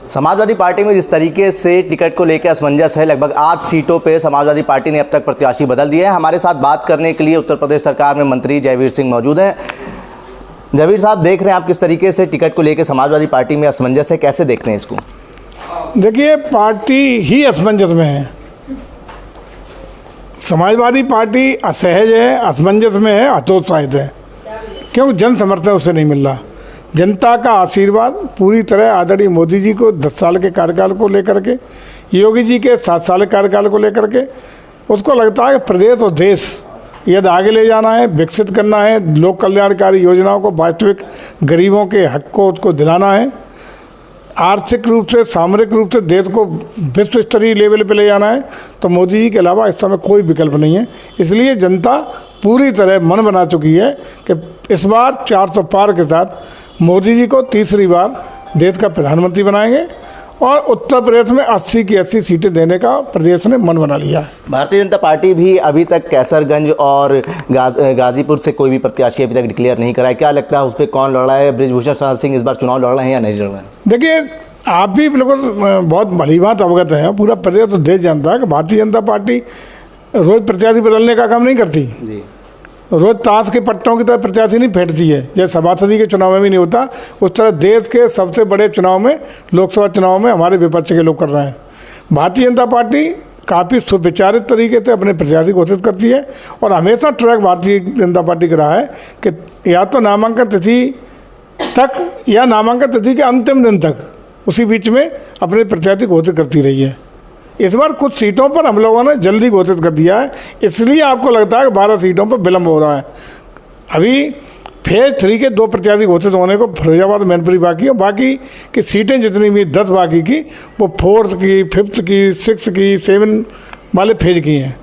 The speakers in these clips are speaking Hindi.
समाजवादी पार्टी में जिस तरीके से टिकट को लेकर असमंजस है, लगभग 8 सीटों पे समाजवादी पार्टी ने अब तक प्रत्याशी बदल दिए हैं। हमारे साथ बात करने के लिए उत्तर प्रदेश सरकार में मंत्री जयवीर सिंह मौजूद हैं। जयवीर साहब, देख रहे हैं आप किस तरीके से टिकट को लेकर समाजवादी पार्टी में असमंजस है, कैसे देखते हैं इसको? देखिए, पार्टी ही असमंजस में है। समाजवादी पार्टी असहज है, असमंजस में है, हतोत्साहित है, क्योंकि जन समर्थन उसे नहीं मिल रहा। जनता का आशीर्वाद पूरी तरह आदरणीय मोदी जी को 10 साल के कार्यकाल को लेकर के, योगी जी के 7 साल के कार्यकाल को लेकर के उसको लगता है कि प्रदेश और देश यदि आगे ले जाना है, विकसित करना है, लोक कल्याणकारी योजनाओं को, वास्तविक गरीबों के हक को उसको दिलाना है, आर्थिक रूप से, सामरिक रूप से देश को विश्व स्तरीय लेवल पे ले जाना है, तो मोदी जी के अलावा इस समय कोई विकल्प नहीं है। इसलिए जनता पूरी तरह मन बना चुकी है कि इस बार 400 पार के साथ मोदी जी को तीसरी बार देश का प्रधानमंत्री बनाएंगे और उत्तर प्रदेश में 80 की 80 सीटें देने का प्रदेश ने मन बना लिया है। भारतीय जनता पार्टी भी अभी तक कैसरगंज और गाजीपुर से कोई भी प्रत्याशी अभी तक डिक्लेयर नहीं करा है। क्या लगता है उस पर कौन लड़ रहा है? बृजभूषण शरण सिंह इस बार चुनाव लड़ रहे हैं या नहीं लड़ रहे हैं? देखिए, आप भी बिल्कुल बहुत भली बात अवगत हैं, पूरा प्रदेश तो देश जानता है कि भारतीय जनता पार्टी रोज़ प्रत्याशी बदलने का काम नहीं करती जी। रोज़ ताश के पट्टों की तरह प्रत्याशी नहीं फेंटती है। जैसे सभासदी के चुनाव में भी नहीं होता, उस तरह देश के सबसे बड़े चुनाव में, लोकसभा चुनाव में हमारे विपक्ष के लोग कर रहे हैं। भारतीय जनता पार्टी काफ़ी सुविचारित तरीके से अपने प्रत्याशी घोषित करती है और हमेशा ट्रैक भारतीय जनता पार्टी का रहा है कि या तो नामांकन तिथि तक या नामांकन तिथि के अंतिम दिन तक उसी बीच में अपने प्रत्याशी घोषित करती रही है। इस बार कुछ सीटों पर हम लोगों ने जल्दी घोषित कर दिया है, इसलिए आपको लगता है कि 12 सीटों पर विलम्ब हो रहा है। अभी फेज 3 के 2 प्रत्याशी घोषित होने को फिरोजाबाद, मैनपुरी बाकी है। बाकी की सीटें जितनी भी 10 बाकी की वो 4th की, 5th की, 6th की, 7 वाले फेज की हैं।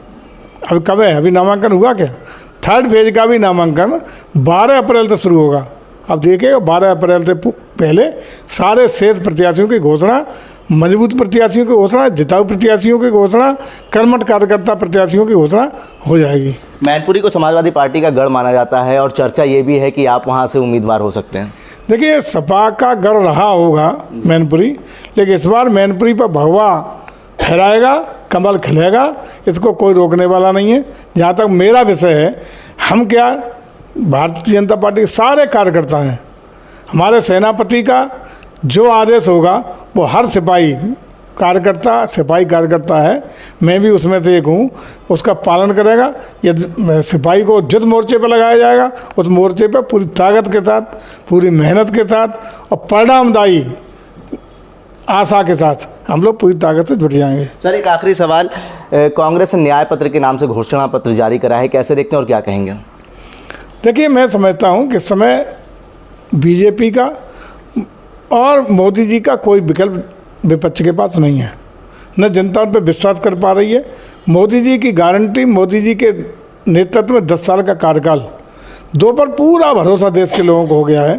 अभी कब है? अभी नामांकन हुआ क्या? 3rd फेज का भी नामांकन 12 अप्रैल से शुरू होगा। अब देखिएगा, 12 अप्रैल से पहले सारे शेष प्रत्याशियों की घोषणा, मजबूत प्रत्याशियों की घोषणा, जिताऊ प्रत्याशियों की घोषणा, कर्मठ कार्यकर्ता प्रत्याशियों की घोषणा हो जाएगी। मैनपुरी को समाजवादी पार्टी का गढ़ माना जाता है और चर्चा ये भी है कि आप वहाँ से उम्मीदवार हो सकते हैं। देखिए, सपा का गढ़ रहा होगा मैनपुरी, लेकिन इस बार मैनपुरी पर भगवा फहराएगा, कमल खिलेगा, इसको कोई रोकने वाला नहीं है। जहाँ तक मेरा विषय है, हम क्या, भारतीय जनता पार्टी के सारे कार्यकर्ता हैं। हमारे सेनापति का जो आदेश होगा वो हर सिपाही कार्यकर्ता है, मैं भी उसमें से एक हूँ, उसका पालन करेगा। यदि सिपाही को जिस मोर्चे पर लगाया जाएगा उस मोर्चे पर पूरी ताकत के साथ, पूरी मेहनत के साथ और परिणामदायी आशा के साथ हम लोग पूरी ताकत से जुट जाएंगे। सर, एक आखिरी सवाल, कांग्रेस ने न्याय पत्र के नाम से घोषणा पत्र जारी करा है, कैसे देखते हैं और क्या कहेंगे? देखिए, मैं समझता हूँ कि इस समय बीजेपी का और मोदी जी का कोई विकल्प विपक्ष के पास नहीं है। न जनता उन पर विश्वास कर पा रही है। मोदी जी की गारंटी, मोदी जी के नेतृत्व में 10 साल का कार्यकाल, 2 पर पूरा भरोसा देश के लोगों को हो गया है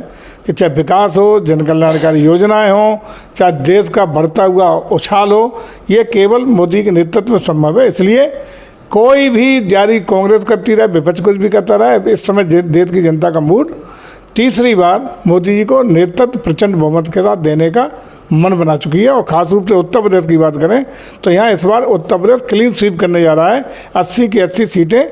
कि चाहे विकास हो, जन कल्याणकारी योजनाएं हों, चाहे देश का बढ़ता हुआ उछाल हो, ये केवल मोदी के नेतृत्व में संभव है। इसलिए कोई भी जारी कांग्रेस करती रहे, विपक्ष कुछ भी करता रहे, इस समय देश की जनता का मूड तीसरी बार मोदी जी को नेतृत्व प्रचंड बहुमत के साथ देने का मन बना चुकी है। और ख़ास रूप से उत्तर प्रदेश की बात करें तो यहाँ इस बार उत्तर प्रदेश क्लीन स्वीप करने जा रहा है। 80 की 80 सीटें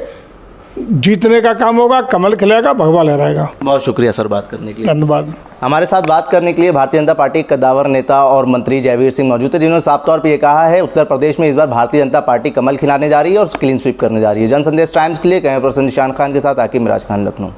जीतने का काम होगा, कमल खिलेगा, भगवा लहराएगा। बहुत शुक्रिया सर बात करने के लिए। धन्यवाद। हमारे साथ बात करने के लिए भारतीय जनता पार्टी के कद्दावर नेता और मंत्री जयवीर सिंह मौजूद थे, जिन्होंने साफ तौर पर यह कहा है उत्तर प्रदेश में इस बार भारतीय जनता पार्टी कमल खिलाने जा रही है और क्लीन स्वीप करने जा रही है। जनसंदेश टाइम्स के लिए कैमरा पर्सन निशान खान के साथ आकिब मिराज खान, लखनऊ।